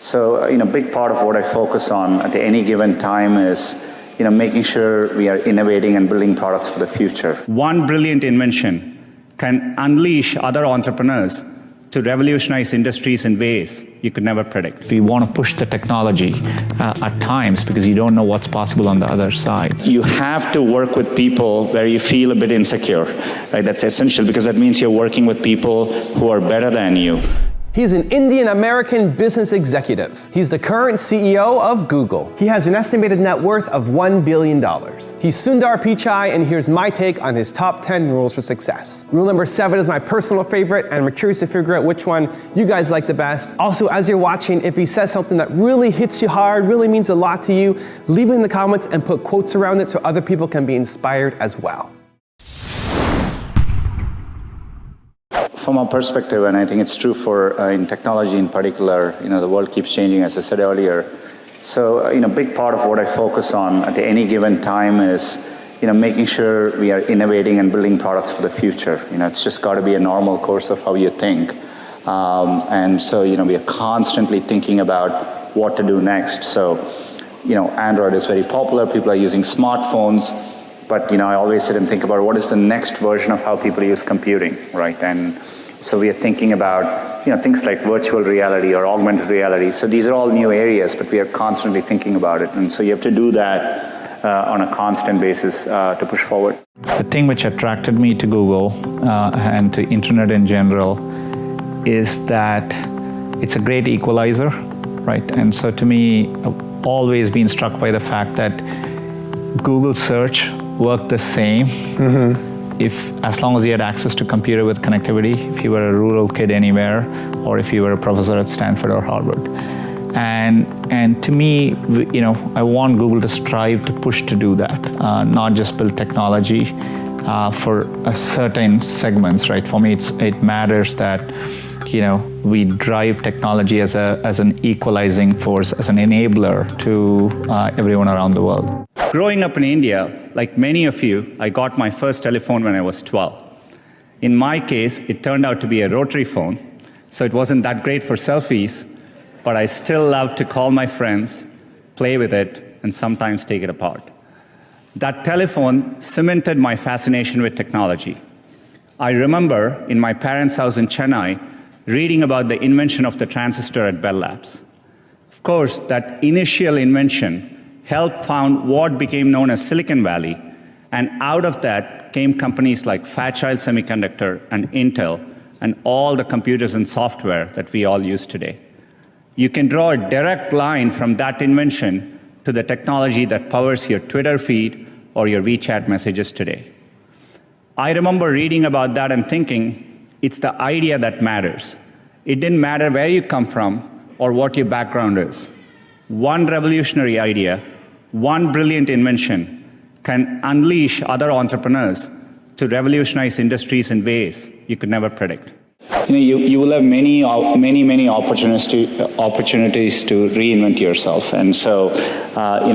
So, a big part of what I focus on at any given time is, making sure we are innovating and building products for the future. One brilliant invention can unleash other entrepreneurs to revolutionize industries in ways you could never predict. We want to push the technology at times because you don't know what's possible on the other side. You have to work with people where you feel a bit insecure, right? That's essential because that means you're working with people who are better than you. He's an Indian-American business executive. He's the current CEO of Google. He has an estimated net worth of $1 billion. He's Sundar Pichai, and here's my take on his top 10 rules for success. Rule number 7 is my personal favorite, and I'm curious to figure out which one you guys like the best. Also, as you're watching, if he says something that really hits you hard, really means a lot to you, leave it in the comments and put quotes around it so other people can be inspired as well. From our perspective, and I think it's true for in technology in particular, the world keeps changing, as I said earlier. So, a big part of what I focus on at any given time is, making sure we are innovating and building products for the future. It's just got to be a normal course of how you think. And so, we are constantly thinking about what to do next. So, Android is very popular. People are using smartphones. But, I always sit and think about what is the next version of how people use computing, right? And so we are thinking about, things like virtual reality or augmented reality. So these are all new areas, but we are constantly thinking about it. And so you have to do that on a constant basis to push forward. The thing which attracted me to Google and to internet in general is that it's a great equalizer, right? And so to me, I've always been struck by the fact that Google search worked the same as long as you had access to computer with connectivity, if you were a rural kid anywhere, or if you were a professor at Stanford or Harvard. And to me, I want Google to strive to push to do that, not just build technology for a certain segments, right? For me, it matters that we drive technology as an equalizing force, as an enabler to everyone around the world. Growing up in India, like many of you, I got my first telephone when I was 12. In my case, it turned out to be a rotary phone, so it wasn't that great for selfies, but I still loved to call my friends, play with it, and sometimes take it apart. That telephone cemented my fascination with technology. I remember in my parents' house in Chennai, reading about the invention of the transistor at Bell Labs. Of course, that initial invention helped found what became known as Silicon Valley, and out of that came companies like Fairchild Semiconductor and Intel, and all the computers and software that we all use today. You can draw a direct line from that invention to the technology that powers your Twitter feed or your WeChat messages today. I remember reading about that and thinking, it's the idea that matters. It didn't matter where you come from or what your background is. One revolutionary idea, one brilliant invention can unleash other entrepreneurs to revolutionize industries in ways you could never predict. You will have many opportunities to reinvent yourself, and so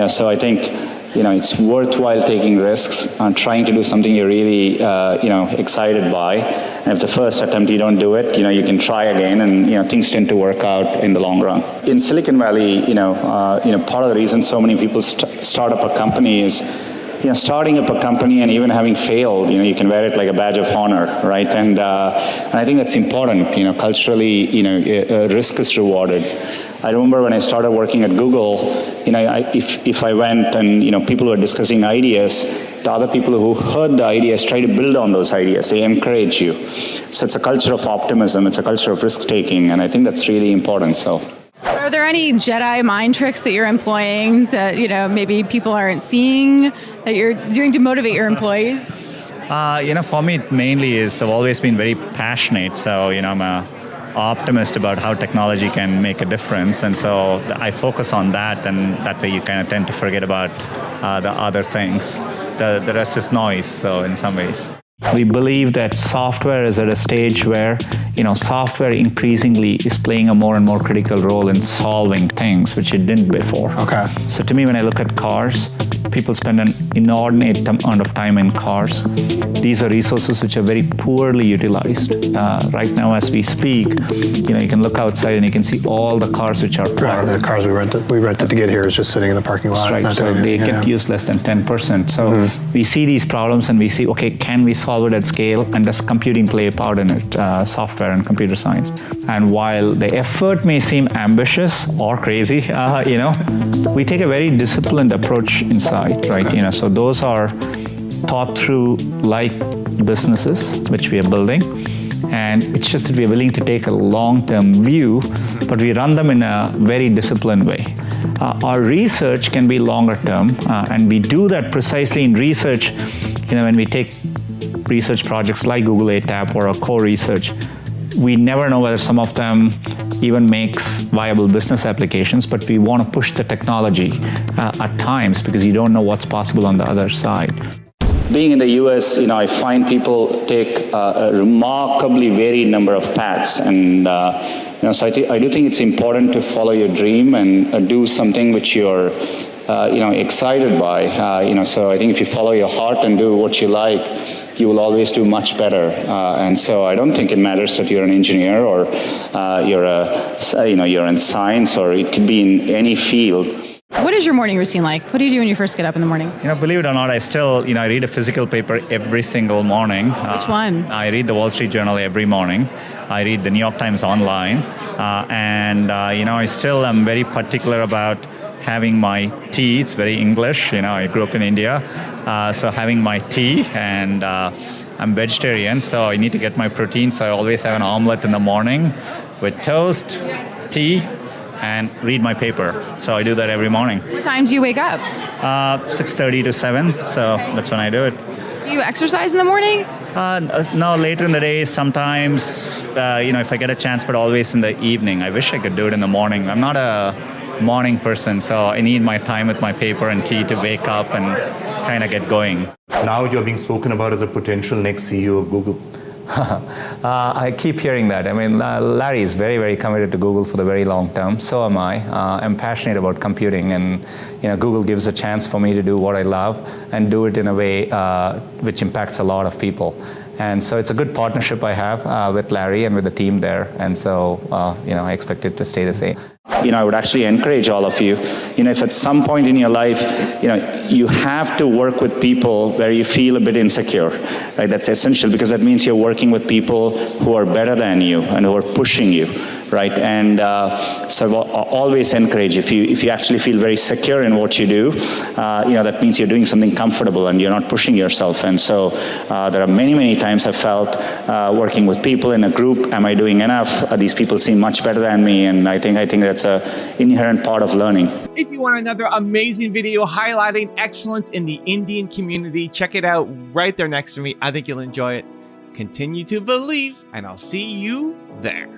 so I think it's worthwhile taking risks and trying to do something you're really excited by. And if the first attempt you don't do it, you can try again, and things tend to work out in the long run. In Silicon Valley, part of the reason so many people start up a company is starting up a company and even having failed, you can wear it like a badge of honor, right? And I think that's important. Culturally, risk is rewarded. I remember when I started working at Google, if I went and people were discussing ideas, the other people who heard the ideas try to build on those ideas. They encourage you. So it's a culture of optimism. It's a culture of risk taking, and I think that's really important. So. Are there any Jedi mind tricks that you're employing that maybe people aren't seeing that you're doing to motivate your employees? For me, it mainly is I've always been very passionate. So I'm a optimist about how technology can make a difference, and so I focus on that, and that way you kind of tend to forget about the other things. The rest is noise, so in some ways. We believe that software is at a stage where, software increasingly is playing a more and more critical role in solving things which it didn't before. Okay. So to me, when I look at cars, people spend an inordinate amount of time in cars. These are resources which are very poorly utilized. Right now, as we speak, you can look outside and you can see all the cars which are parked. The cars we rented to get here is just sitting in the parking lot. That's right. So they get used less than 10%. So we see these problems and we see, okay, can we solve it at scale? And does computing play a part in it? Software and computer science. And while the effort may seem ambitious or crazy, we take a very disciplined approach inside, right? So those are thought through like businesses which we are building. And it's just that we are willing to take a long-term view, but we run them in a very disciplined way. Our research can be longer term, and we do that precisely in research. When we take research projects like Google ATAP or a core research, we never know whether some of them even makes viable business applications, but we want to push the technology at times because you don't know what's possible on the other side. Being in the US, I find people take a remarkably varied number of paths, and so I do think it's important to follow your dream and do something which you're excited by. So I think if you follow your heart and do what you like, you will always do much better. And so I don't think it matters that you're an engineer or you're in science, or it could be in any field. What is your morning routine like? What do you do when you first get up in the morning? Believe it or not, I still, I read a physical paper every single morning. Which one? I read the Wall Street Journal every morning. I read the New York Times online. I still am very particular about having my tea. It's very English. I grew up in India. So having my tea, and I'm vegetarian, so I need to get my protein. So I always have an omelet in the morning with toast, tea, and read my paper. So I do that every morning. What time do you wake up? 6:30 to 7, so that's when I do it. Do you exercise in the morning? No, later in the day, sometimes, if I get a chance, but always in the evening. I wish I could do it in the morning. I'm not a morning person, so I need my time with my paper and tea to wake up and kind of get going. Now you're being spoken about as a potential next CEO of Google. I keep hearing that. Larry is very, very committed to Google for the very long term. So am I. I'm passionate about computing, and Google gives a chance for me to do what I love and do it in a way which impacts a lot of people. And so it's a good partnership I have with Larry and with the team there. And so, I expect it to stay the same. I would actually encourage all of you, if at some point in your life, you have to work with people where you feel a bit insecure, right? That's essential, because that means you're working with people who are better than you and who are pushing you, right? And so I always encourage, if you actually feel very secure in what you do, that means you're doing something comfortable and you're not pushing yourself. And so there are many, many times I've felt working with people in a group, am I doing enough? These people seem much better than me, and I think that's an inherent part of learning. If you want another amazing video highlighting excellence in the Indian community, check it out right there next to me. I think you'll enjoy it. Continue to believe, and I'll see you there.